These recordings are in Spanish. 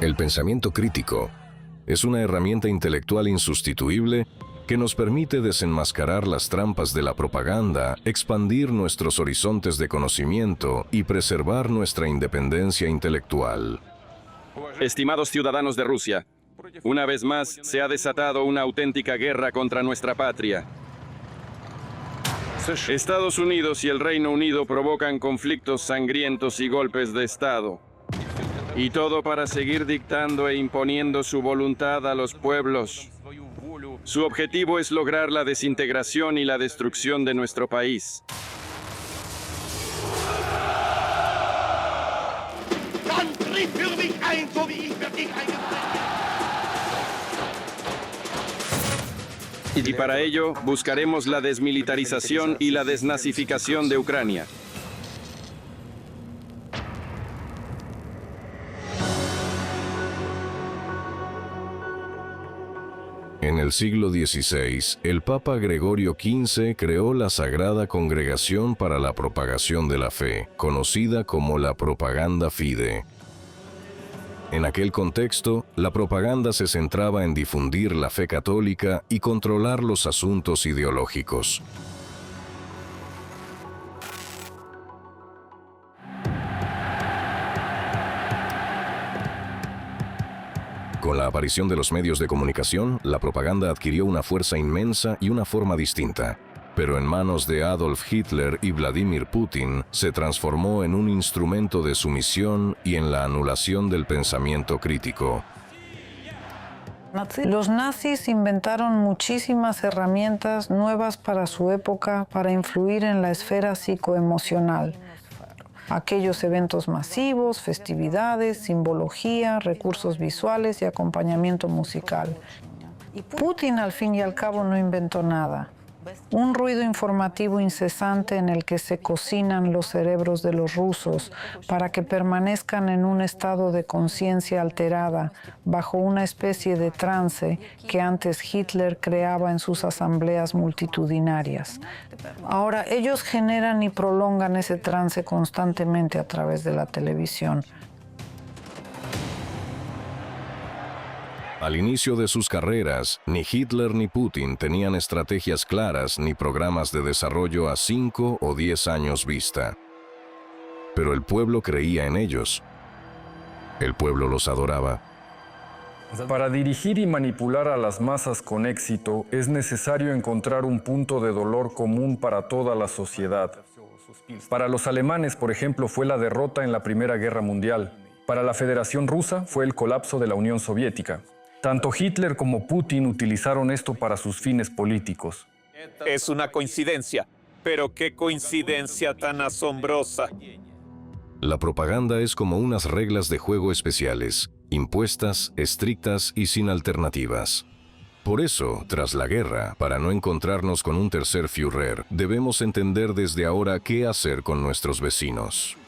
El pensamiento crítico es una herramienta intelectual insustituible que nos permite desenmascarar las trampas de la propaganda, expandir nuestros horizontes de conocimiento y preservar nuestra independencia intelectual. Estimados ciudadanos de Rusia, una vez más se ha desatado una auténtica guerra contra nuestra patria. Estados Unidos y el Reino Unido provocan conflictos sangrientos y golpes de Estado. Y todo para seguir dictando e imponiendo su voluntad a los pueblos. Su objetivo es lograr la desintegración y la destrucción de nuestro país. Y para ello buscaremos la desmilitarización y la desnazificación de Ucrania. En el siglo XVI, el Papa Gregorio XV creó la Sagrada Congregación para la Propagación de la Fe, conocida como la Propaganda Fide. En aquel contexto, la propaganda se centraba en difundir la fe católica y controlar los asuntos ideológicos. Con la aparición de los medios de comunicación, la propaganda adquirió una fuerza inmensa y una forma distinta. Pero en manos de Adolf Hitler y Vladimir Putin se transformó en un instrumento de sumisión y en la anulación del pensamiento crítico. Los nazis inventaron muchísimas herramientas nuevas para su época para influir en la esfera psicoemocional. Aquellos eventos masivos, festividades, simbología, recursos visuales y acompañamiento musical. Putin, al fin y al cabo, no inventó nada. Un ruido informativo incesante en el que se cocinan los cerebros de los rusos para que permanezcan en un estado de conciencia alterada, bajo una especie de trance que antes Hitler creaba en sus asambleas multitudinarias. Ahora, ellos generan y prolongan ese trance constantemente a través de la televisión. Al inicio de sus carreras, ni Hitler ni Putin tenían estrategias claras ni programas de desarrollo a 5 o 10 años vista. Pero el pueblo creía en ellos. El pueblo los adoraba. Para dirigir y manipular a las masas con éxito, es necesario encontrar un punto de dolor común para toda la sociedad. Para los alemanes, por ejemplo, fue la derrota en la Primera Guerra Mundial. Para la Federación Rusa fue el colapso de la Unión Soviética. Tanto Hitler como Putin utilizaron esto para sus fines políticos. Es una coincidencia, pero qué coincidencia tan asombrosa. La propaganda es como unas reglas de juego especiales, impuestas, estrictas y sin alternativas. Por eso, tras la guerra, para no encontrarnos con un tercer Führer, debemos entender desde ahora qué hacer con nuestros vecinos.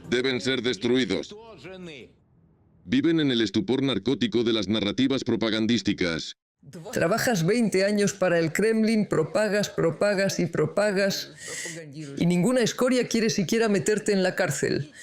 Deben ser destruidos. Viven en el estupor narcótico de las narrativas propagandísticas. Trabajas 20 años para el Kremlin, propagas y propagas, y ninguna escoria quiere siquiera meterte en la cárcel.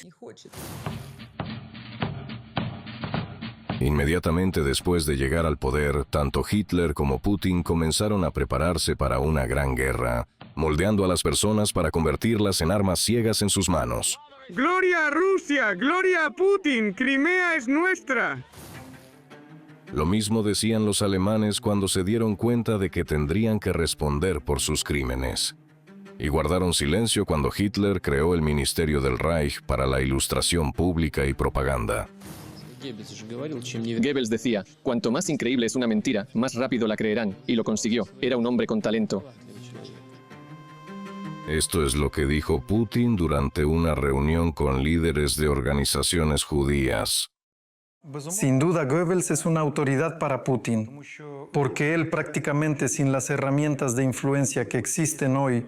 Inmediatamente después de llegar al poder, tanto Hitler como Putin comenzaron a prepararse para una gran guerra, moldeando a las personas para convertirlas en armas ciegas en sus manos. ¡Gloria a Rusia! ¡Gloria a Putin! ¡Crimea es nuestra! Lo mismo decían los alemanes cuando se dieron cuenta de que tendrían que responder por sus crímenes. Y guardaron silencio cuando Hitler creó el Ministerio del Reich para la ilustración pública y propaganda. Goebbels decía, cuanto más increíble es una mentira, más rápido la creerán, y lo consiguió. Era un hombre con talento. Esto es lo que dijo Putin durante una reunión con líderes de organizaciones judías. Sin duda, Goebbels es una autoridad para Putin, porque él prácticamente sin las herramientas de influencia que existen hoy,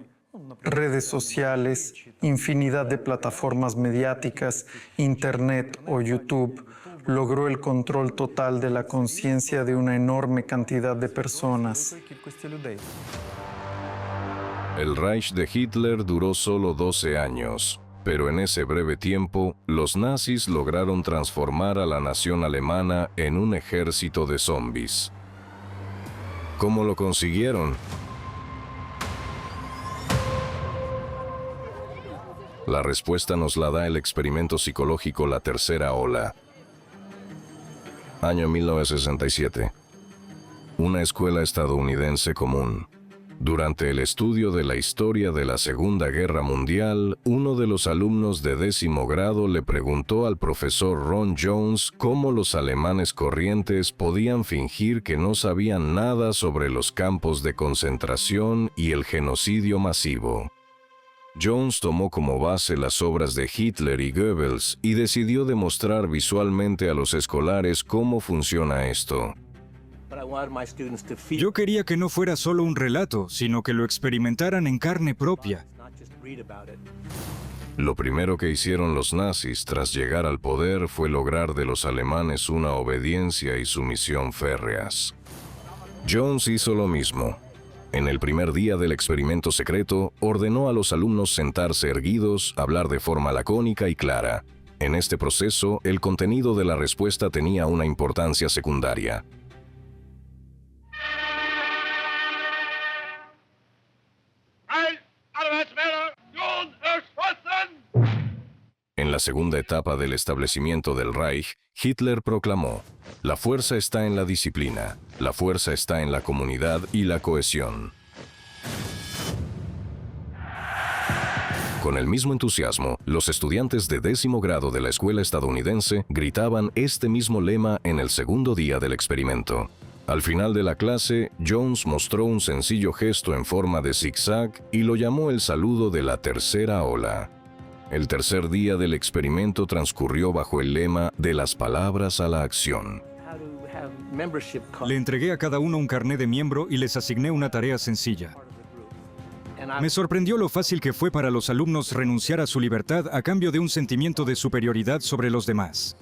redes sociales, infinidad de plataformas mediáticas, Internet o YouTube, logró el control total de la conciencia de una enorme cantidad de personas. El Reich de Hitler duró solo 12 años, pero en ese breve tiempo, los nazis lograron transformar a la nación alemana en un ejército de zombies. ¿Cómo lo consiguieron? La respuesta nos la da el experimento psicológico La Tercera Ola. Año 1967. Una escuela estadounidense común. Durante el estudio de la historia de la Segunda Guerra Mundial, uno de los alumnos de 10º grado le preguntó al profesor Ron Jones cómo los alemanes corrientes podían fingir que no sabían nada sobre los campos de concentración y el genocidio masivo. Jones tomó como base las obras de Hitler y Goebbels y decidió demostrar visualmente a los escolares cómo funciona esto. Yo quería que no fuera solo un relato, sino que lo experimentaran en carne propia. Lo primero que hicieron los nazis tras llegar al poder fue lograr de los alemanes una obediencia y sumisión férreas. Jones hizo lo mismo. En el primer día del experimento secreto, ordenó a los alumnos sentarse erguidos, hablar de forma lacónica y clara. En este proceso, el contenido de la respuesta tenía una importancia secundaria. En la segunda etapa del establecimiento del Reich, Hitler proclamó: "La fuerza está en la disciplina, la fuerza está en la comunidad y la cohesión". Con el mismo entusiasmo, los estudiantes de 10º grado de la escuela estadounidense gritaban este mismo lema en el segundo día del experimento. Al final de la clase, Jones mostró un sencillo gesto en forma de zigzag y lo llamó el saludo de la tercera ola. El tercer día del experimento transcurrió bajo el lema de las palabras a la acción. Le entregué a cada uno un carné de miembro y les asigné una tarea sencilla. Me sorprendió lo fácil que fue para los alumnos renunciar a su libertad a cambio de un sentimiento de superioridad sobre los demás.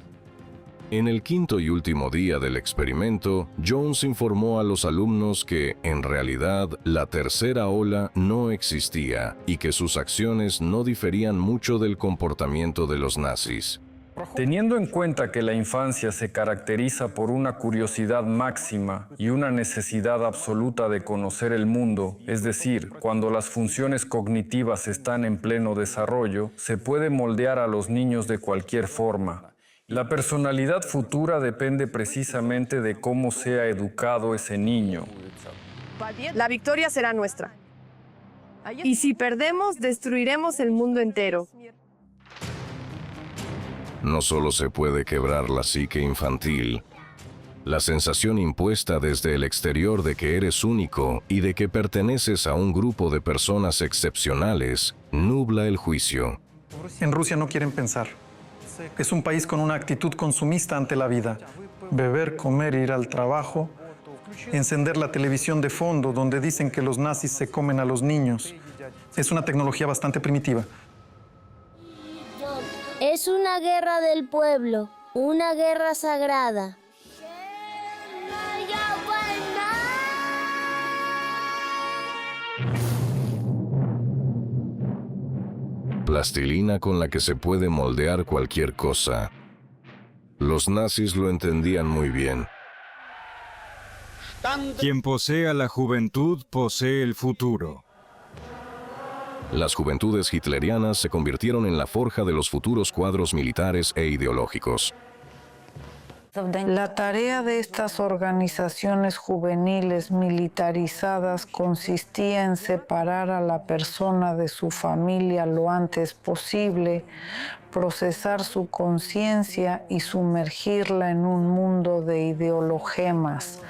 En el quinto y último día del experimento, Jones informó a los alumnos que, en realidad, la tercera ola no existía y que sus acciones no diferían mucho del comportamiento de los nazis. Teniendo en cuenta que la infancia se caracteriza por una curiosidad máxima y una necesidad absoluta de conocer el mundo, es decir, cuando las funciones cognitivas están en pleno desarrollo, se puede moldear a los niños de cualquier forma. La personalidad futura depende precisamente de cómo sea educado ese niño. La victoria será nuestra. Y si perdemos, destruiremos el mundo entero. No solo se puede quebrar la psique infantil, la sensación impuesta desde el exterior de que eres único y de que perteneces a un grupo de personas excepcionales nubla el juicio. En Rusia no quieren pensar. Es un país con una actitud consumista ante la vida. Beber, comer, ir al trabajo, encender la televisión de fondo donde dicen que los nazis se comen a los niños. Es una tecnología bastante primitiva. Es una guerra del pueblo, una guerra sagrada. Plastilina con la que se puede moldear cualquier cosa. Los nazis lo entendían muy bien. Quien posee a la juventud, posee el futuro. Las juventudes hitlerianas se convirtieron en la forja de los futuros cuadros militares e ideológicos. La tarea de estas organizaciones juveniles militarizadas consistía en separar a la persona de su familia lo antes posible, procesar su conciencia y sumergirla en un mundo de ideologemas,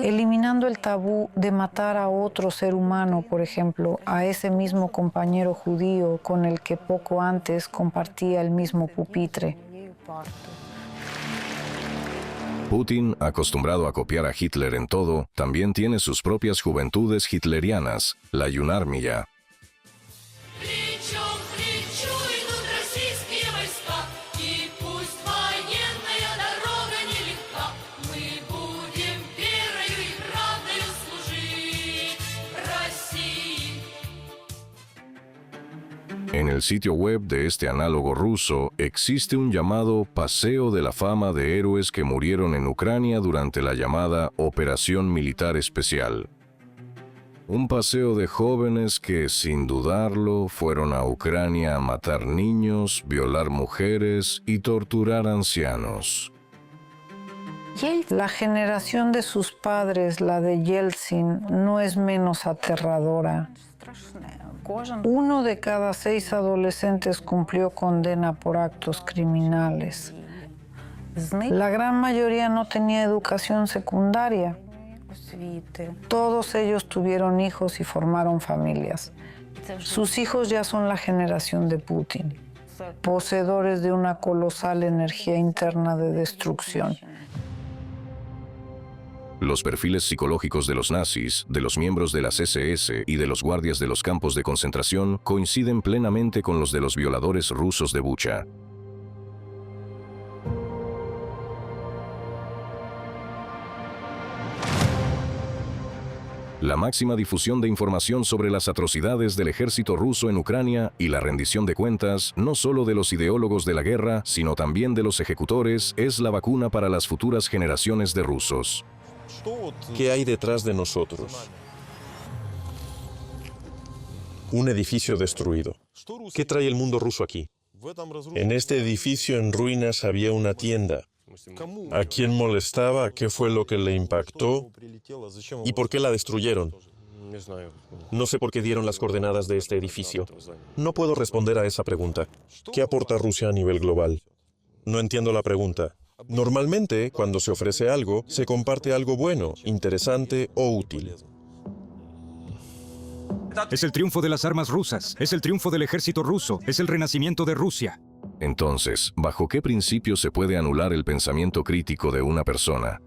eliminando el tabú de matar a otro ser humano, por ejemplo, a ese mismo compañero judío con el que poco antes compartía el mismo pupitre. Putin, acostumbrado a copiar a Hitler en todo, también tiene sus propias juventudes hitlerianas, la Yunarmia. En el sitio web de este análogo ruso existe un llamado Paseo de la Fama de héroes que murieron en Ucrania durante la llamada Operación Militar Especial. Un paseo de jóvenes que, sin dudarlo, fueron a Ucrania a matar niños, violar mujeres y torturar ancianos. La generación de sus padres, la de Yeltsin, no es menos aterradora. 1 de cada 6 adolescentes cumplió condena por actos criminales. La gran mayoría no tenía educación secundaria. Todos ellos tuvieron hijos y formaron familias. Sus hijos ya son la generación de Putin, poseedores de una colosal energía interna de destrucción. Los perfiles psicológicos de los nazis, de los miembros de las SS y de los guardias de los campos de concentración coinciden plenamente con los de los violadores rusos de Bucha. La máxima difusión de información sobre las atrocidades del ejército ruso en Ucrania y la rendición de cuentas, no solo de los ideólogos de la guerra, sino también de los ejecutores, es la vacuna para las futuras generaciones de rusos. ¿Qué hay detrás de nosotros? Un edificio destruido. ¿Qué trae el mundo ruso aquí? En este edificio en ruinas había una tienda. ¿A quién molestaba? ¿Qué fue lo que le impactó? ¿Y por qué la destruyeron? No sé por qué dieron las coordenadas de este edificio. No puedo responder a esa pregunta. ¿Qué aporta Rusia a nivel global? No entiendo la pregunta. Normalmente, cuando se ofrece algo, se comparte algo bueno, interesante o útil. Es el triunfo de las armas rusas, es el triunfo del ejército ruso, es el renacimiento de Rusia. Entonces, ¿bajo qué principio se puede anular el pensamiento crítico de una persona?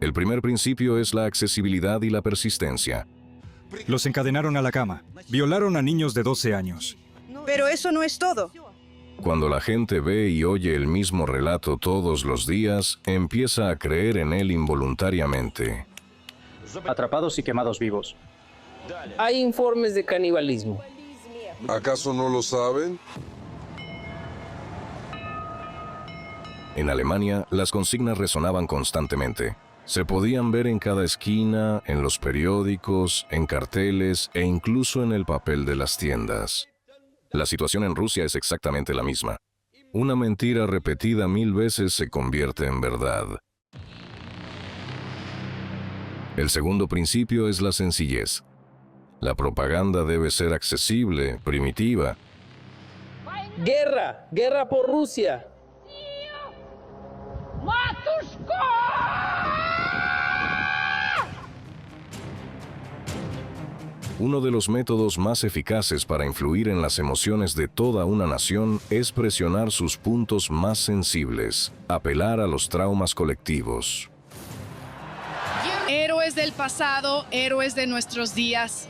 El primer principio es la accesibilidad y la persistencia. Los encadenaron a la cama, violaron a niños de 12 años. Pero eso no es todo. Cuando la gente ve y oye el mismo relato todos los días, empieza a creer en él involuntariamente. Atrapados y quemados vivos. Hay informes de canibalismo. ¿Acaso no lo saben? En Alemania, las consignas resonaban constantemente. Se podían ver en cada esquina, en los periódicos, en carteles e incluso en el papel de las tiendas. La situación en Rusia es exactamente la misma. Una mentira repetida 1000 veces se convierte en verdad. El segundo principio es la sencillez. La propaganda debe ser accesible, primitiva. ¡Guerra! ¡Guerra por Rusia! Uno de los métodos más eficaces para influir en las emociones de toda una nación es presionar sus puntos más sensibles, apelar a los traumas colectivos. Héroes del pasado, héroes de nuestros días.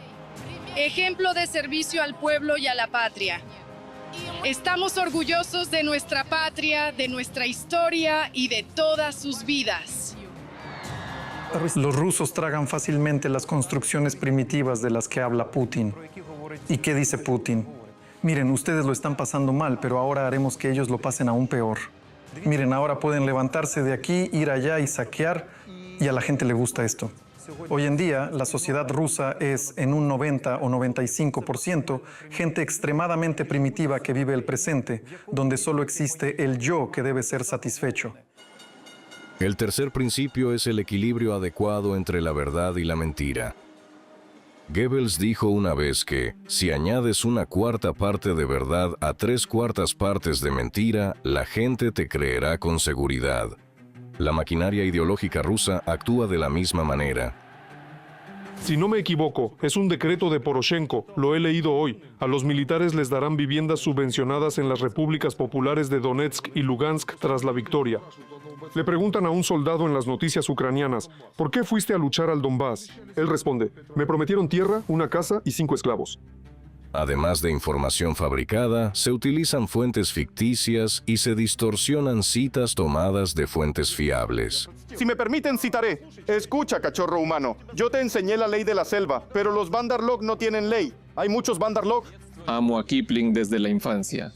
Ejemplo de servicio al pueblo y a la patria. Estamos orgullosos de nuestra patria, de nuestra historia y de todas sus vidas. Los rusos tragan fácilmente las construcciones primitivas de las que habla Putin. ¿Y qué dice Putin? Miren, ustedes lo están pasando mal, pero ahora haremos que ellos lo pasen aún peor. Miren, ahora pueden levantarse de aquí, ir allá y saquear, y a la gente le gusta esto. Hoy en día, la sociedad rusa es en un 90 o 95% gente extremadamente primitiva que vive el presente, donde solo existe el yo que debe ser satisfecho. El tercer principio es el equilibrio adecuado entre la verdad y la mentira. Goebbels dijo una vez que, si añades una cuarta parte de verdad a 3/4 partes de mentira, la gente te creerá con seguridad. La maquinaria ideológica rusa actúa de la misma manera. Si no me equivoco, es un decreto de Poroshenko, lo he leído hoy. A los militares les darán viviendas subvencionadas en las repúblicas populares de Donetsk y Lugansk tras la victoria. Le preguntan a un soldado en las noticias ucranianas, ¿por qué fuiste a luchar al Donbass? Él responde, me prometieron tierra, una casa y 5 esclavos. Además de información fabricada, se utilizan fuentes ficticias y se distorsionan citas tomadas de fuentes fiables. Si me permiten, citaré. Escucha, cachorro humano. Yo te enseñé la ley de la selva, pero los Bandarlog no tienen ley. ¿Hay muchos Bandarlog? Amo a Kipling desde la infancia.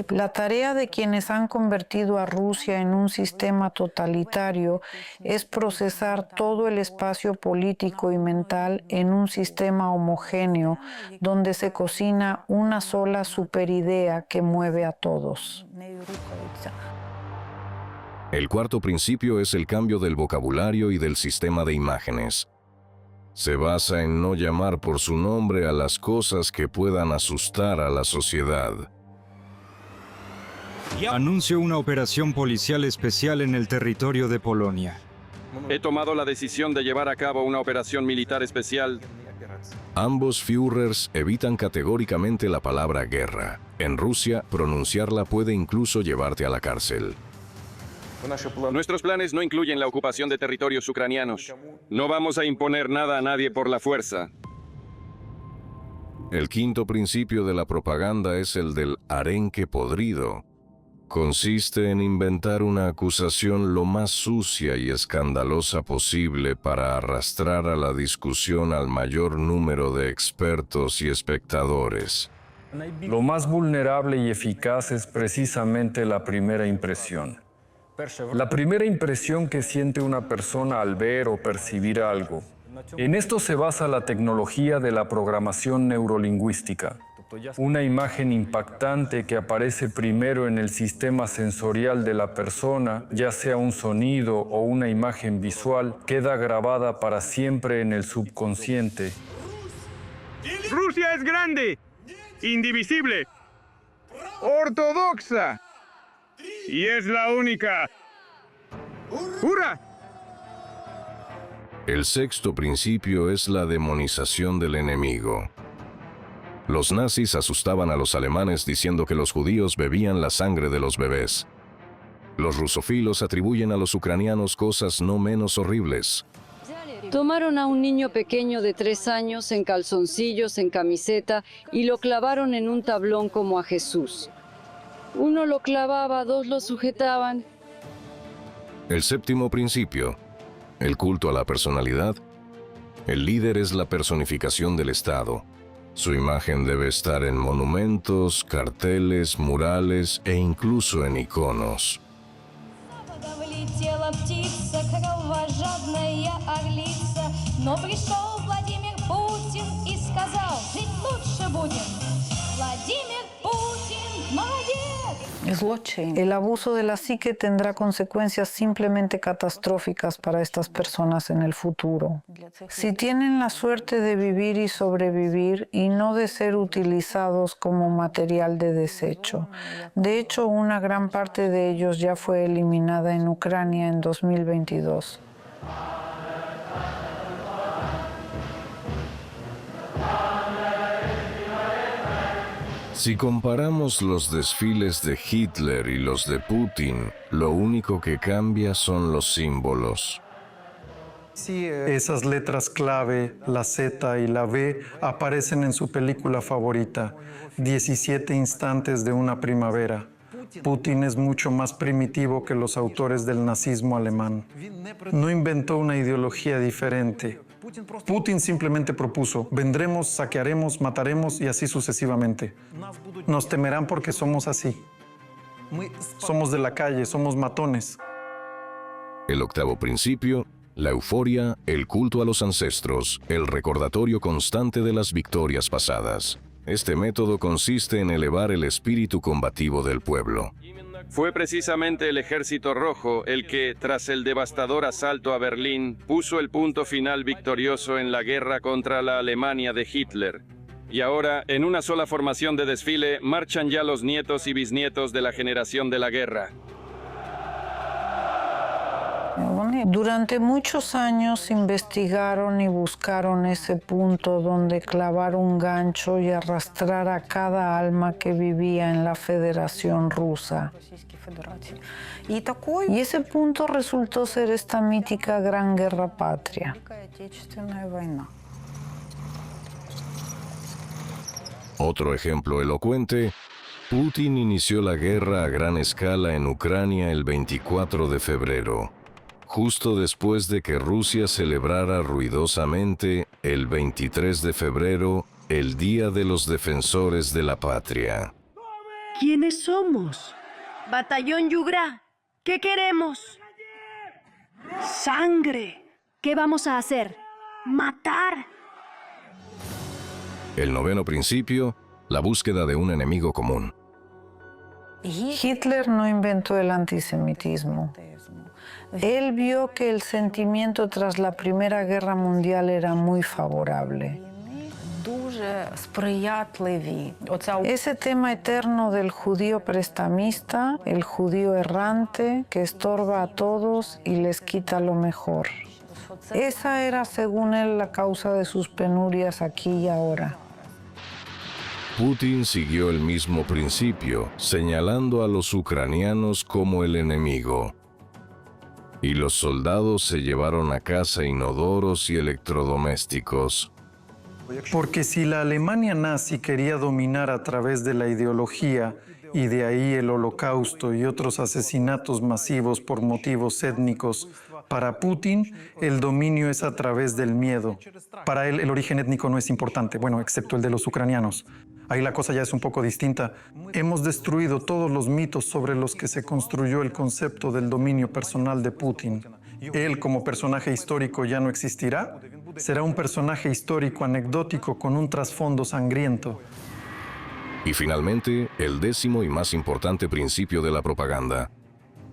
La tarea de quienes han convertido a Rusia en un sistema totalitario es procesar todo el espacio político y mental en un sistema homogéneo donde se cocina una sola superidea que mueve a todos. El cuarto principio es el cambio del vocabulario y del sistema de imágenes. Se basa en no llamar por su nombre a las cosas que puedan asustar a la sociedad. Anuncio una operación policial especial en el territorio de Polonia. He tomado la decisión de llevar a cabo una operación militar especial. Ambos Führers evitan categóricamente la palabra guerra. En Rusia, pronunciarla puede incluso llevarte a la cárcel. Nuestros planes no incluyen la ocupación de territorios ucranianos. No vamos a imponer nada a nadie por la fuerza. El quinto principio de la propaganda es el del arenque podrido. Consiste en inventar una acusación lo más sucia y escandalosa posible para arrastrar a la discusión al mayor número de expertos y espectadores. Lo más vulnerable y eficaz es precisamente la primera impresión. La primera impresión que siente una persona al ver o percibir algo. En esto se basa la tecnología de la programación neurolingüística. Una imagen impactante que aparece primero en el sistema sensorial de la persona, ya sea un sonido o una imagen visual, queda grabada para siempre en el subconsciente. Rusia es grande, indivisible, ortodoxa. Y es la única. ¡Hurra! El sexto principio es la demonización del enemigo. Los nazis asustaban a los alemanes diciendo que los judíos bebían la sangre de los bebés. Los rusófilos atribuyen a los ucranianos cosas no menos horribles. Tomaron a un niño pequeño de 3 años en calzoncillos, en camiseta, y lo clavaron en un tablón como a Jesús. Uno lo clavaba, 2 lo sujetaban. El séptimo principio, el culto a la personalidad. El líder es la personificación del Estado. Su imagen debe estar en monumentos, carteles, murales e incluso en iconos. El abuso de la psique tendrá consecuencias simplemente catastróficas para estas personas en el futuro. Si tienen la suerte de vivir y sobrevivir y no de ser utilizados como material de desecho. De hecho, una gran parte de ellos ya fue eliminada en Ucrania en 2022. Si comparamos los desfiles de Hitler y los de Putin, lo único que cambia son los símbolos. Esas letras clave, la Z y la V, aparecen en su película favorita, 17 instantes de una primavera. Putin es mucho más primitivo que los autores del nazismo alemán. No inventó una ideología diferente. Putin simplemente propuso, vendremos, saquearemos, mataremos y así sucesivamente. Nos temerán porque somos así. Somos de la calle, somos matones. El octavo principio, la euforia, el culto a los ancestros, el recordatorio constante de las victorias pasadas. Este método consiste en elevar el espíritu combativo del pueblo. Fue precisamente el Ejército Rojo el que, tras el devastador asalto a Berlín, puso el punto final victorioso en la guerra contra la Alemania de Hitler. Y ahora, en una sola formación de desfile, marchan ya los nietos y bisnietos de la generación de la guerra. Durante muchos años investigaron y buscaron ese punto donde clavar un gancho y arrastrar a cada alma que vivía en la Federación Rusa. Y ese punto resultó ser esta mítica Gran Guerra Patria. Otro ejemplo elocuente, Putin inició la guerra a gran escala en Ucrania el 24 de febrero. Justo después de que Rusia celebrara ruidosamente el 23 de febrero el Día de los Defensores de la Patria. ¿Quiénes somos? Batallón Yugra, ¿qué queremos? ¡Sangre! ¿Qué vamos a hacer? ¡Matar! El noveno principio, la búsqueda de un enemigo común. Hitler no inventó el antisemitismo. Él vio que el sentimiento tras la Primera Guerra Mundial era muy favorable. Ese tema eterno del judío prestamista, el judío errante que estorba a todos y les quita lo mejor. Esa era, según él, la causa de sus penurias aquí y ahora. Putin siguió el mismo principio, señalando a los ucranianos como el enemigo. Y los soldados se llevaron a casa inodoros y electrodomésticos. Porque si la Alemania nazi quería dominar a través de la ideología, y de ahí el Holocausto y otros asesinatos masivos por motivos étnicos, para Putin el dominio es a través del miedo. Para él el origen étnico no es importante, bueno, excepto el de los ucranianos. Ahí la cosa ya es un poco distinta. Hemos destruido todos los mitos sobre los que se construyó el concepto del dominio personal de Putin. Él, como personaje histórico, ya no existirá. Será un personaje histórico anecdótico con un trasfondo sangriento. Y finalmente, el décimo y más importante principio de la propaganda.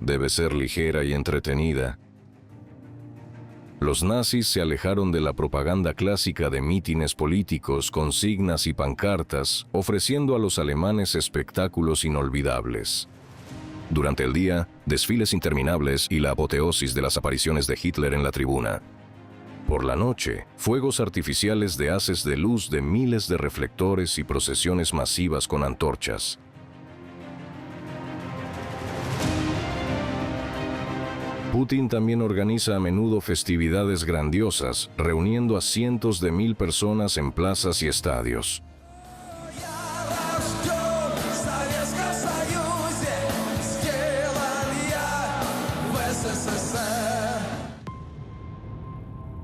Debe ser ligera y entretenida. Los nazis se alejaron de la propaganda clásica de mítines políticos, consignas y pancartas, ofreciendo a los alemanes espectáculos inolvidables. Durante el día, desfiles interminables y la apoteosis de las apariciones de Hitler en la tribuna. Por la noche, fuegos artificiales de haces de luz de miles de reflectores y procesiones masivas con antorchas. Putin también organiza a menudo festividades grandiosas, reuniendo a cientos de mil personas en plazas y estadios.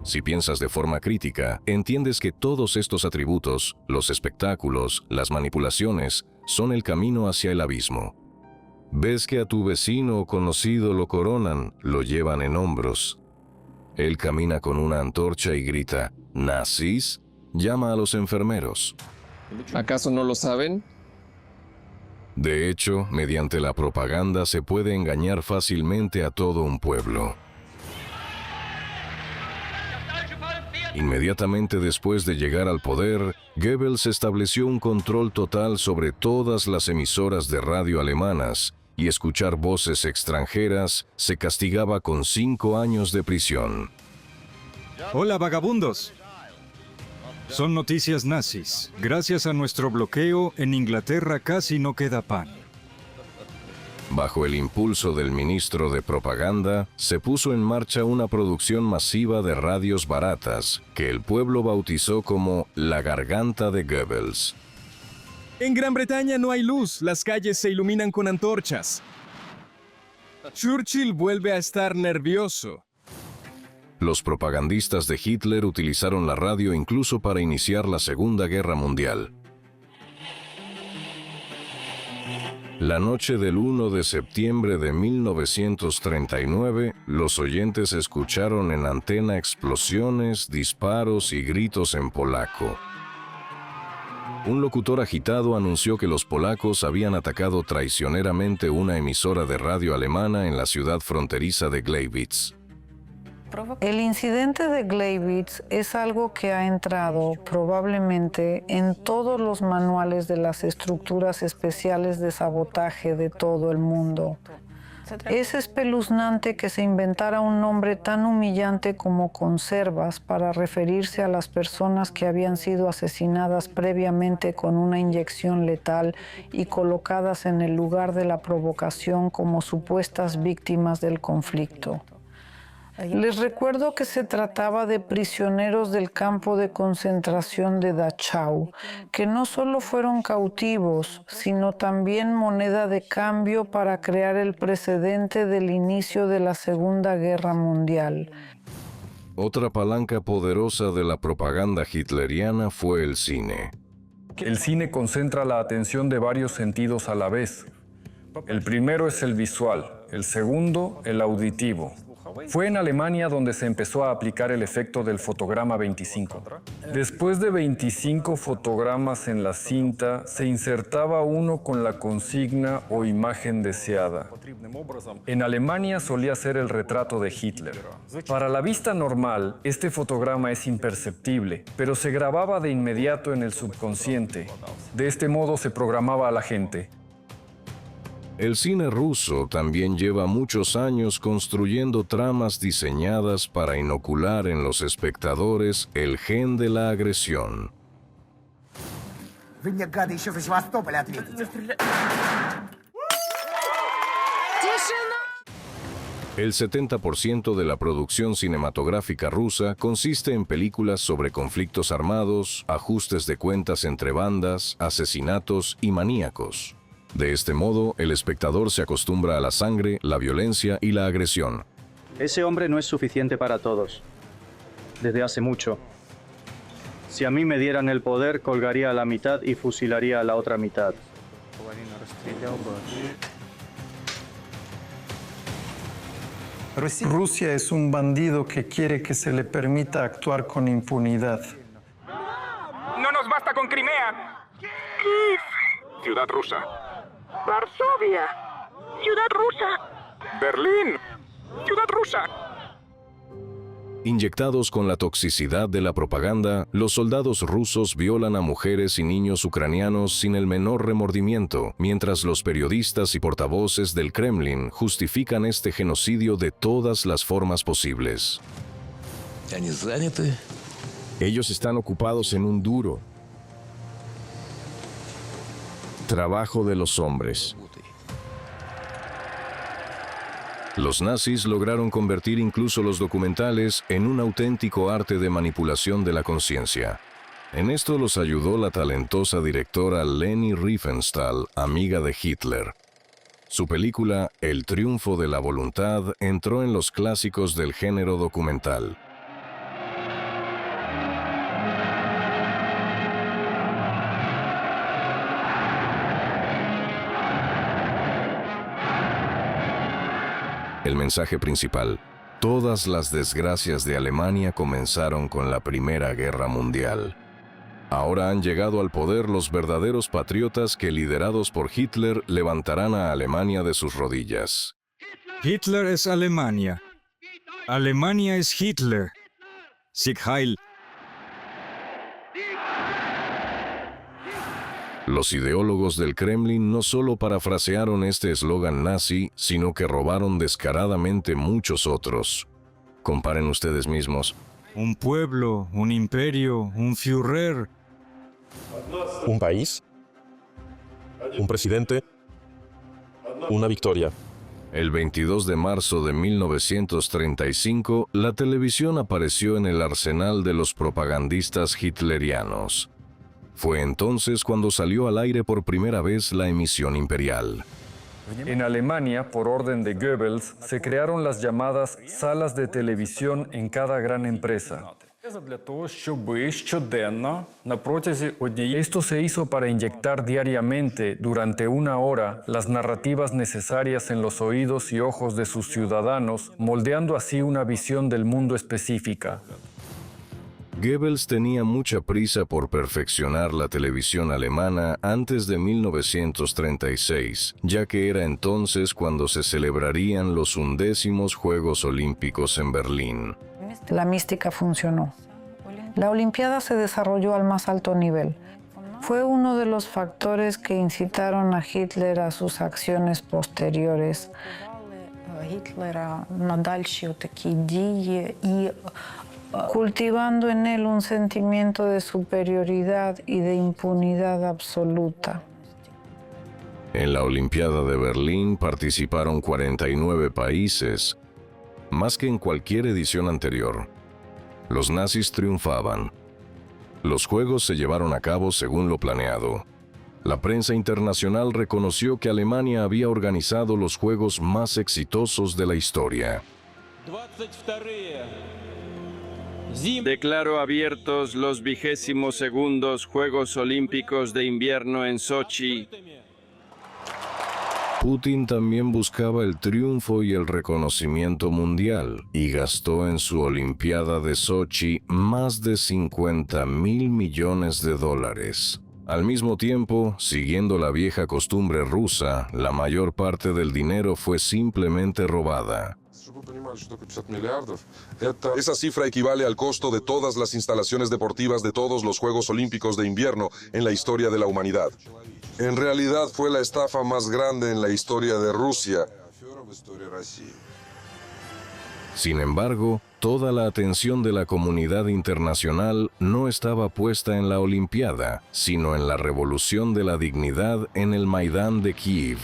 Si piensas de forma crítica, entiendes que todos estos atributos, los espectáculos, las manipulaciones, son el camino hacia el abismo. Ves que a tu vecino o conocido lo coronan, lo llevan en hombros. Él camina con una antorcha y grita, ¿nazis? Llama a los enfermeros. ¿Acaso no lo saben? De hecho, mediante la propaganda se puede engañar fácilmente a todo un pueblo. Inmediatamente después de llegar al poder, Goebbels estableció un control total sobre todas las emisoras de radio alemanas, y escuchar voces extranjeras se castigaba con 5 años de prisión. Hola, vagabundos. Son noticias nazis. Gracias a nuestro bloqueo, en Inglaterra casi no queda pan. Bajo el impulso del ministro de Propaganda, se puso en marcha una producción masiva de radios baratas, que el pueblo bautizó como la garganta de Goebbels. En Gran Bretaña no hay luz, las calles se iluminan con antorchas. Churchill vuelve a estar nervioso. Los propagandistas de Hitler utilizaron la radio incluso para iniciar la Segunda Guerra Mundial. La noche del 1 de septiembre de 1939, los oyentes escucharon en antena explosiones, disparos y gritos en polaco. Un locutor agitado anunció que los polacos habían atacado traicioneramente una emisora de radio alemana en la ciudad fronteriza de Gleiwitz. El incidente de Gleiwitz es algo que ha entrado probablemente en todos los manuales de las estructuras especiales de sabotaje de todo el mundo. Es espeluznante que se inventara un nombre tan humillante como conservas para referirse a las personas que habían sido asesinadas previamente con una inyección letal y colocadas en el lugar de la provocación como supuestas víctimas del conflicto. Les recuerdo que se trataba de prisioneros del campo de concentración de Dachau, que no solo fueron cautivos, sino también moneda de cambio para crear el precedente del inicio de la Segunda Guerra Mundial. Otra palanca poderosa de la propaganda hitleriana fue el cine. El cine concentra la atención de varios sentidos a la vez. El primero es el visual, el segundo, el auditivo. Fue en Alemania donde se empezó a aplicar el efecto del fotograma 25. Después de 25 fotogramas en la cinta, se insertaba uno con la consigna o imagen deseada. En Alemania solía ser el retrato de Hitler. Para la vista normal, este fotograma es imperceptible, pero se grababa de inmediato en el subconsciente. De este modo se programaba a la gente. El cine ruso también lleva muchos años construyendo tramas diseñadas para inocular en los espectadores el gen de la agresión. El 70% de la producción cinematográfica rusa consiste en películas sobre conflictos armados, ajustes de cuentas entre bandas, asesinatos y maníacos. De este modo, el espectador se acostumbra a la sangre, la violencia y la agresión. Ese hombre no es suficiente para todos. Desde hace mucho. Si a mí me dieran el poder, colgaría a la mitad y fusilaría a la otra mitad. Rusia es un bandido que quiere que se le permita actuar con impunidad. No nos basta con Crimea. Kiev, ciudad rusa. Varsovia, ciudad rusa. Berlín, ciudad rusa. Inyectados con la toxicidad de la propaganda, los soldados rusos violan a mujeres y niños ucranianos sin el menor remordimiento, mientras los periodistas y portavoces del Kremlin justifican este genocidio de todas las formas posibles. Ellos están ocupados en un duro trabajo de los hombres. Los nazis lograron convertir incluso los documentales en un auténtico arte de manipulación de la conciencia. En esto los ayudó la talentosa directora Leni Riefenstahl, amiga de Hitler. Su película El triunfo de la voluntad entró en los clásicos del género documental. El mensaje principal: todas las desgracias de Alemania comenzaron con la Primera Guerra Mundial. Ahora han llegado al poder los verdaderos patriotas que, liderados por Hitler, levantarán a Alemania de sus rodillas. Hitler es Alemania. Alemania es Hitler. Sieg Heil. Los ideólogos del Kremlin no solo parafrasearon este eslogan nazi, sino que robaron descaradamente muchos otros. Comparen ustedes mismos. Un pueblo, un imperio, un Führer. Un país, un presidente, una victoria. El 22 de marzo de 1935, la televisión apareció en el arsenal de los propagandistas hitlerianos. Fue entonces cuando salió al aire por primera vez la emisión imperial. En Alemania, por orden de Goebbels, se crearon las llamadas salas de televisión en cada gran empresa. Esto se hizo para inyectar diariamente, durante una hora, las narrativas necesarias en los oídos y ojos de sus ciudadanos, moldeando así una visión del mundo específica. Goebbels tenía mucha prisa por perfeccionar la televisión alemana antes de 1936, ya que era entonces cuando se celebrarían los 11º Juegos Olímpicos en Berlín. La mística funcionó. La Olimpiada se desarrolló al más alto nivel. Fue uno de los factores que incitaron a Hitler a sus acciones posteriores. Cultivando en él un sentimiento de superioridad y de impunidad absoluta. En la Olimpiada de Berlín participaron 49 países, más que en cualquier edición anterior. Los nazis triunfaban. Los Juegos se llevaron a cabo según lo planeado. La prensa internacional reconoció que Alemania había organizado los Juegos más exitosos de la historia. Declaro abiertos los 22º Juegos Olímpicos de Invierno en Sochi. Putin también buscaba el triunfo y el reconocimiento mundial y gastó en su Olimpiada de Sochi más de $50.000 millones. Al mismo tiempo, siguiendo la vieja costumbre rusa, la mayor parte del dinero fue simplemente robada. Esa cifra equivale al costo de todas las instalaciones deportivas de todos los Juegos Olímpicos de Invierno en la historia de la humanidad. En realidad fue la estafa más grande en la historia de Rusia. Sin embargo, toda la atención de la comunidad internacional no estaba puesta en la Olimpiada, sino en la revolución de la dignidad en el Maidán de Kiev.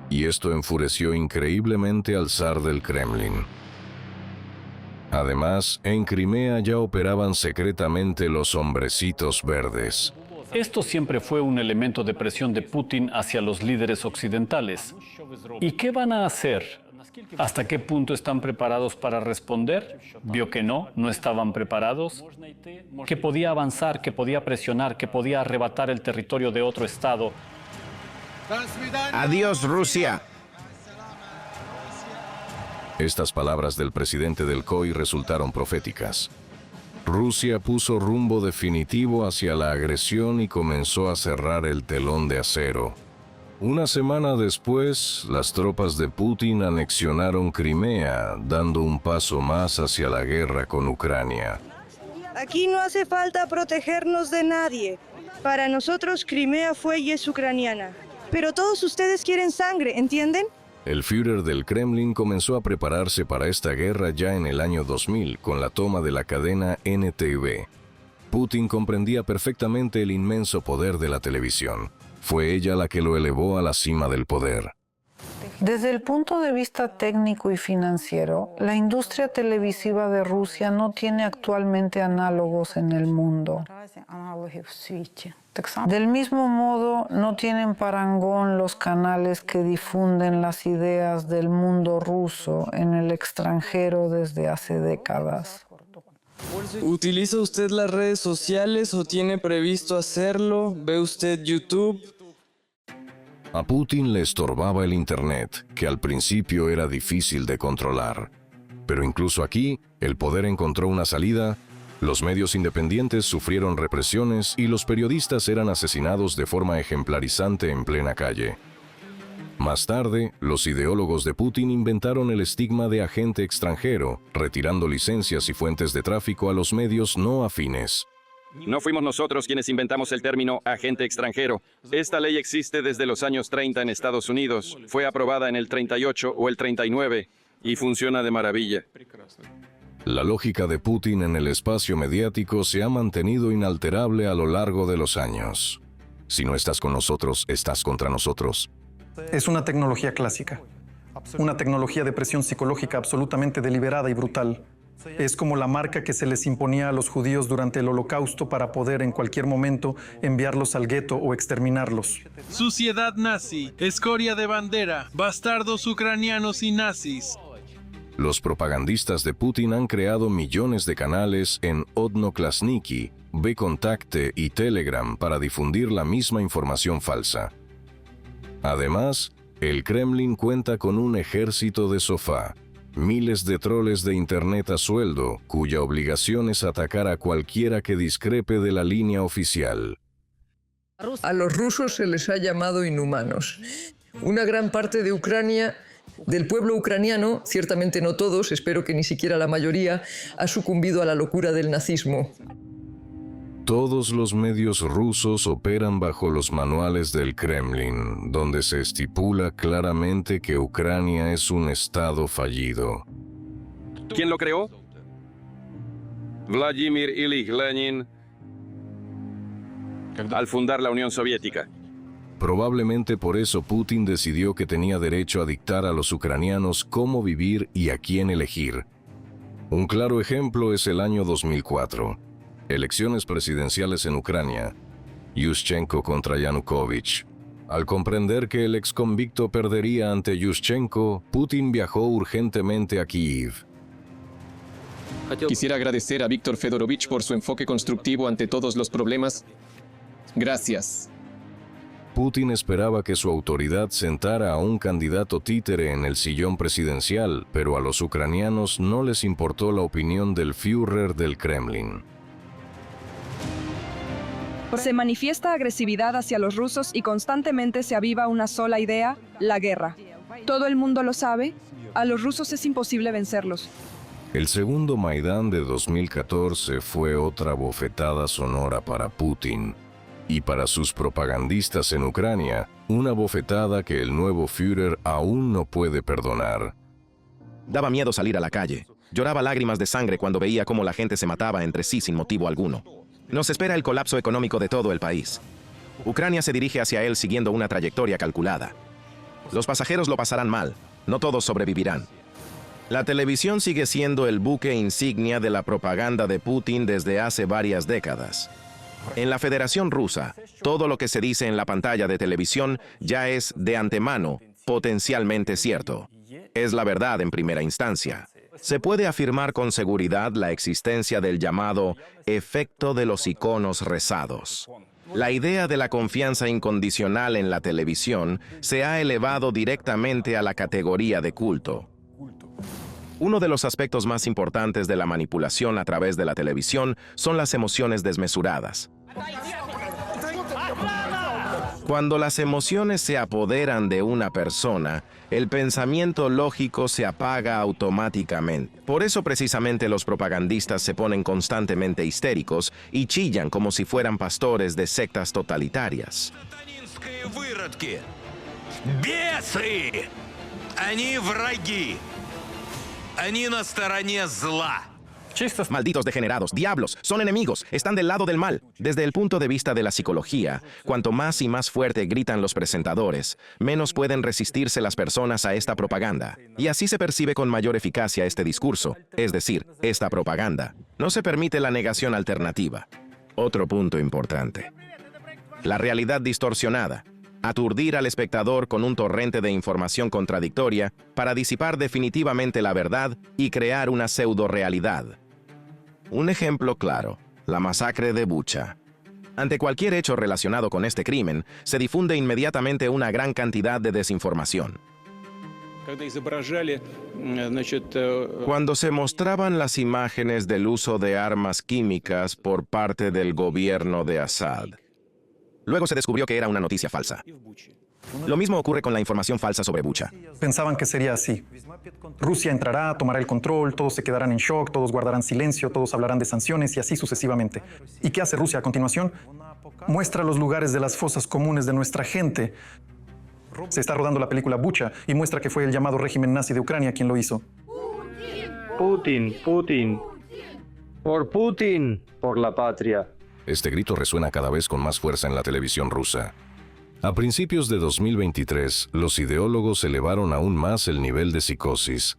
Y esto enfureció increíblemente al zar del Kremlin. Además, en Crimea ya operaban secretamente los hombrecitos verdes. Esto siempre fue un elemento de presión de Putin hacia los líderes occidentales. ¿Y qué van a hacer? ¿Hasta qué punto están preparados para responder? Vio que no estaban preparados. Que podía avanzar, que podía presionar, que podía arrebatar el territorio de otro estado. Adiós, Rusia. Estas palabras del presidente del COI resultaron proféticas. Rusia puso rumbo definitivo hacia la agresión y comenzó a cerrar el telón de acero. Una semana después, las tropas de Putin anexionaron Crimea, dando un paso más hacia la guerra con Ucrania. Aquí no hace falta protegernos de nadie. Para nosotros, Crimea fue y es ucraniana. Pero todos ustedes quieren sangre, ¿entienden? El Führer del Kremlin comenzó a prepararse para esta guerra ya en el año 2000 con la toma de la cadena NTV. Putin comprendía perfectamente el inmenso poder de la televisión. Fue ella la que lo elevó a la cima del poder. Desde el punto de vista técnico y financiero, la industria televisiva de Rusia no tiene actualmente análogos en el mundo. Del mismo modo, no tienen parangón los canales que difunden las ideas del mundo ruso en el extranjero desde hace décadas. ¿Utiliza usted las redes sociales o tiene previsto hacerlo? ¿Ve usted YouTube? A Putin le estorbaba el Internet, que al principio era difícil de controlar. Pero incluso aquí, el poder encontró una salida. Los medios independientes sufrieron represiones y los periodistas eran asesinados de forma ejemplarizante en plena calle. Más tarde, los ideólogos de Putin inventaron el estigma de agente extranjero, retirando licencias y fuentes de tráfico a los medios no afines. No fuimos nosotros quienes inventamos el término agente extranjero. Esta ley existe desde los años 30 en Estados Unidos. Fue aprobada en el 38 o el 39 y funciona de maravilla. La lógica de Putin en el espacio mediático se ha mantenido inalterable a lo largo de los años. Si no estás con nosotros, estás contra nosotros. Es una tecnología clásica. Una tecnología de presión psicológica absolutamente deliberada y brutal. Es como la marca que se les imponía a los judíos durante el Holocausto para poder en cualquier momento enviarlos al gueto o exterminarlos. Suciedad nazi, escoria de bandera, bastardos ucranianos y nazis. Los propagandistas de Putin han creado millones de canales en Odnoklassniki, Vkontakte y Telegram para difundir la misma información falsa. Además, el Kremlin cuenta con un ejército de sofá. Miles de troles de Internet a sueldo, cuya obligación es atacar a cualquiera que discrepe de la línea oficial. A los rusos se les ha llamado inhumanos. Una gran parte de Ucrania, del pueblo ucraniano, ciertamente no todos, espero que ni siquiera la mayoría, ha sucumbido a la locura del nazismo. Todos los medios rusos operan bajo los manuales del Kremlin, donde se estipula claramente que Ucrania es un estado fallido. ¿Quién lo creó? Vladimir Ilich Lenin, al fundar la Unión Soviética. Probablemente por eso Putin decidió que tenía derecho a dictar a los ucranianos cómo vivir y a quién elegir. Un claro ejemplo es el año 2004. Elecciones presidenciales en Ucrania. Yushchenko contra Yanukovych. Al comprender que el exconvicto perdería ante Yushchenko, Putin viajó urgentemente a Kiev. Quisiera agradecer a Víctor Fedorovich por su enfoque constructivo ante todos los problemas. Gracias. Putin esperaba que su autoridad sentara a un candidato títere en el sillón presidencial, pero a los ucranianos no les importó la opinión del Führer del Kremlin. Se manifiesta agresividad hacia los rusos y constantemente se aviva una sola idea, la guerra. Todo el mundo lo sabe, a los rusos es imposible vencerlos. El segundo Maidán de 2014 fue otra bofetada sonora para Putin. Y para sus propagandistas en Ucrania, una bofetada que el nuevo Führer aún no puede perdonar. Daba miedo salir a la calle. Lloraba lágrimas de sangre cuando veía cómo la gente se mataba entre sí sin motivo alguno. Nos espera el colapso económico de todo el país. Ucrania se dirige hacia él siguiendo una trayectoria calculada. Los pasajeros lo pasarán mal, no todos sobrevivirán. La televisión sigue siendo el buque insignia de la propaganda de Putin desde hace varias décadas. En la Federación Rusa, todo lo que se dice en la pantalla de televisión ya es de antemano potencialmente cierto. Es la verdad en primera instancia. Se puede afirmar con seguridad la existencia del llamado efecto de los iconos rezados. La idea de la confianza incondicional en la televisión se ha elevado directamente a la categoría de culto. Uno de los aspectos más importantes de la manipulación a través de la televisión son las emociones desmesuradas. Cuando las emociones se apoderan de una persona, el pensamiento lógico se apaga automáticamente. Por eso precisamente los propagandistas se ponen constantemente histéricos y chillan como si fueran pastores de sectas totalitarias. Malditos degenerados, diablos, son enemigos, están del lado del mal. Desde el punto de vista de la psicología, cuanto más y más fuerte gritan los presentadores, menos pueden resistirse las personas a esta propaganda. Y así se percibe con mayor eficacia este discurso, es decir, esta propaganda. No se permite la negación alternativa. Otro punto importante. La realidad distorsionada. Aturdir al espectador con un torrente de información contradictoria para disipar definitivamente la verdad y crear una pseudo-realidad. Un ejemplo claro, la masacre de Bucha. Ante cualquier hecho relacionado con este crimen, se difunde inmediatamente una gran cantidad de desinformación. Cuando se mostraban las imágenes del uso de armas químicas por parte del gobierno de Assad, luego se descubrió que era una noticia falsa. Lo mismo ocurre con la información falsa sobre Bucha. Pensaban que sería así. Rusia entrará, tomará el control, todos se quedarán en shock, todos guardarán silencio, todos hablarán de sanciones y así sucesivamente. ¿Y qué hace Rusia a continuación? Muestra los lugares de las fosas comunes de nuestra gente. Se está rodando la película Bucha y muestra que fue el llamado régimen nazi de Ucrania quien lo hizo. Putin, Putin. Por Putin, por la patria. Este grito resuena cada vez con más fuerza en la televisión rusa. A principios de 2023, los ideólogos elevaron aún más el nivel de psicosis.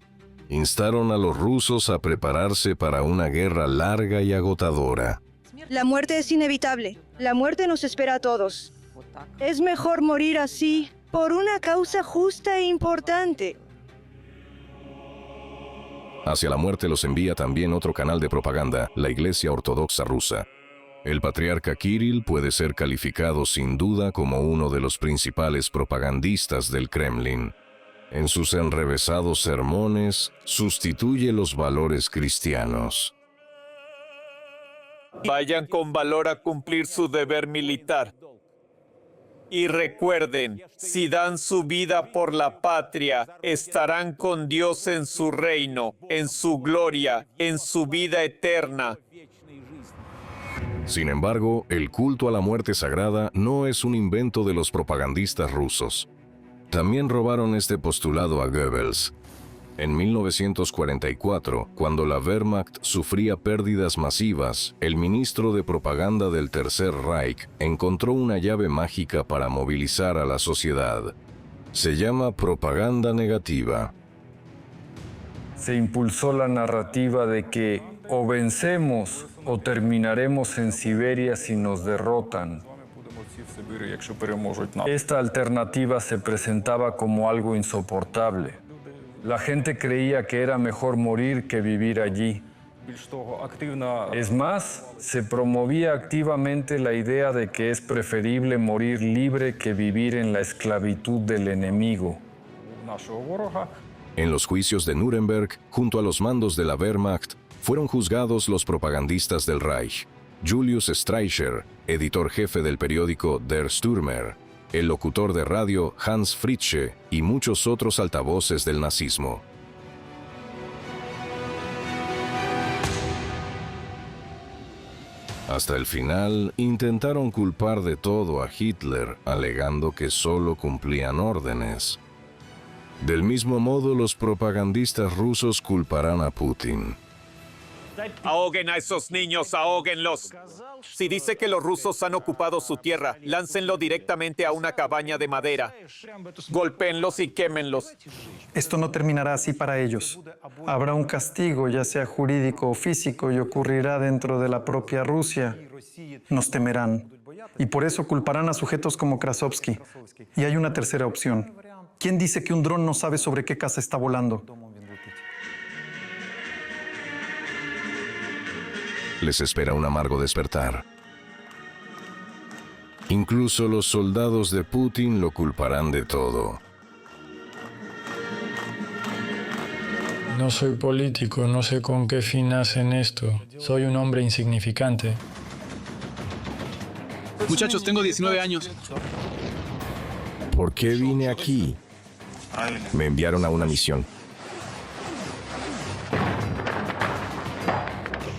Instaron a los rusos a prepararse para una guerra larga y agotadora. La muerte es inevitable. La muerte nos espera a todos. Es mejor morir así, por una causa justa e importante. Hacia la muerte los envía también otro canal de propaganda, la Iglesia Ortodoxa Rusa. El patriarca Kirill puede ser calificado sin duda como uno de los principales propagandistas del Kremlin. En sus enrevesados sermones, sustituye los valores cristianos. Vayan con valor a cumplir su deber militar. Y recuerden, si dan su vida por la patria, estarán con Dios en su reino, en su gloria, en su vida eterna. Sin embargo, el culto a la muerte sagrada no es un invento de los propagandistas rusos. También robaron este postulado a Goebbels. En 1944, cuando la Wehrmacht sufría pérdidas masivas, el ministro de propaganda del Tercer Reich encontró una llave mágica para movilizar a la sociedad. Se llama propaganda negativa. Se impulsó la narrativa de que o vencemos o terminaremos en Siberia si nos derrotan. Esta alternativa se presentaba como algo insoportable. La gente creía que era mejor morir que vivir allí. Es más, se promovía activamente la idea de que es preferible morir libre que vivir en la esclavitud del enemigo. En los juicios de Nuremberg, junto a los mandos de la Wehrmacht, fueron juzgados los propagandistas del Reich, Julius Streicher, editor jefe del periódico Der Stürmer, el locutor de radio Hans Fritzsche y muchos otros altavoces del nazismo. Hasta el final, intentaron culpar de todo a Hitler, alegando que solo cumplían órdenes. Del mismo modo, los propagandistas rusos culparán a Putin. Ahoguen a esos niños, ahóguenlos. Si dice que los rusos han ocupado su tierra, láncenlo directamente a una cabaña de madera. Golpéenlos y quémenlos. Esto no terminará así para ellos. Habrá un castigo, ya sea jurídico o físico, y ocurrirá dentro de la propia Rusia. Nos temerán. Y por eso culparán a sujetos como Krasovsky. Y hay una tercera opción. ¿Quién dice que un dron no sabe sobre qué casa está volando? Les espera un amargo despertar. Incluso los soldados de Putin lo culparán de todo. No soy político, no sé con qué fin hacen esto. Soy un hombre insignificante. Muchachos, tengo 19 años. ¿Por qué vine aquí? Me enviaron a una misión.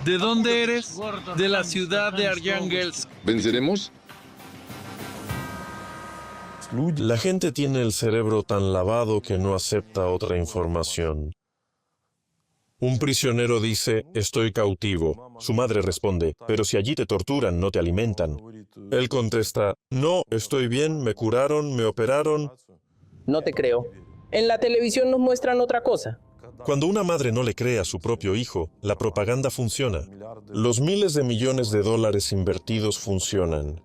¿De dónde eres? De la ciudad de Arjángelsk. ¿Venceremos? La gente tiene el cerebro tan lavado que no acepta otra información. Un prisionero dice, estoy cautivo. Su madre responde, pero si allí te torturan, no te alimentan. Él contesta, no, estoy bien, me curaron, me operaron. No te creo. En la televisión nos muestran otra cosa. Cuando una madre no le cree a su propio hijo, la propaganda funciona. Los miles de millones de dólares invertidos funcionan.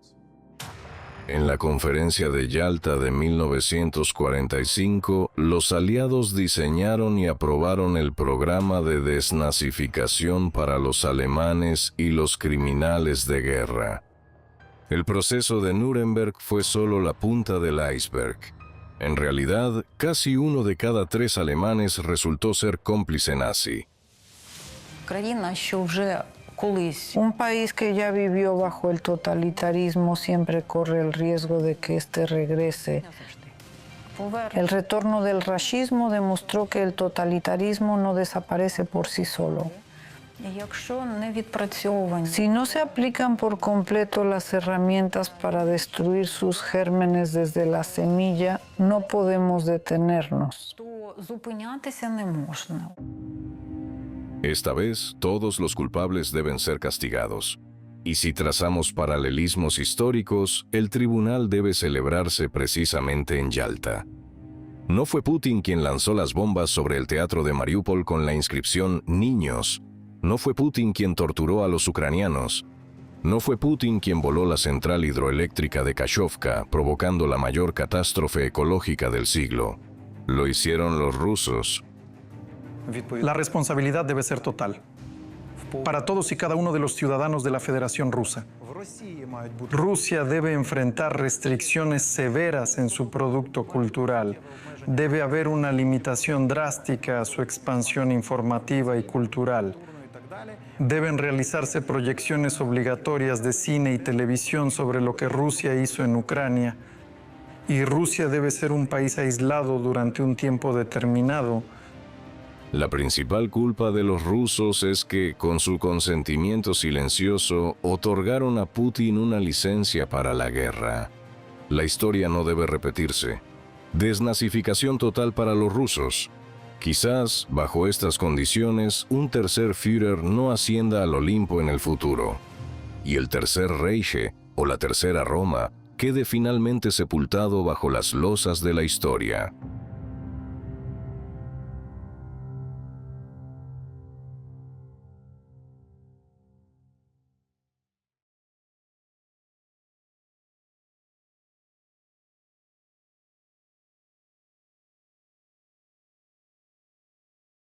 En la conferencia de Yalta de 1945, los aliados diseñaron y aprobaron el programa de desnazificación para los alemanes y los criminales de guerra. El proceso de Nuremberg fue solo la punta del iceberg. En realidad, casi 1 de cada 3 alemanes resultó ser cómplice nazi. Un país que ya vivió bajo el totalitarismo siempre corre el riesgo de que éste regrese. El retorno del racismo demostró que el totalitarismo no desaparece por sí solo. Si no se aplican por completo las herramientas para destruir sus gérmenes desde la semilla, no podemos detenernos. Esta vez, todos los culpables deben ser castigados. Y si trazamos paralelismos históricos, el tribunal debe celebrarse precisamente en Yalta. No fue Putin quien lanzó las bombas sobre el teatro de Mariupol con la inscripción «Niños». No fue Putin quien torturó a los ucranianos. No fue Putin quien voló la central hidroeléctrica de Kachovka, provocando la mayor catástrofe ecológica del siglo. Lo hicieron los rusos. La responsabilidad debe ser total. Para todos y cada uno de los ciudadanos de la Federación Rusa. Rusia debe enfrentar restricciones severas en su producto cultural. Debe haber una limitación drástica a su expansión informativa y cultural. Deben realizarse proyecciones obligatorias de cine y televisión sobre lo que Rusia hizo en Ucrania. Y Rusia debe ser un país aislado durante un tiempo determinado. La principal culpa de los rusos es que, con su consentimiento silencioso, otorgaron a Putin una licencia para la guerra. La historia no debe repetirse. Desnazificación total para los rusos. Quizás, bajo estas condiciones, un tercer Führer no ascienda al Olimpo en el futuro. Y el tercer Reich, o la tercera Roma, quede finalmente sepultado bajo las losas de la historia.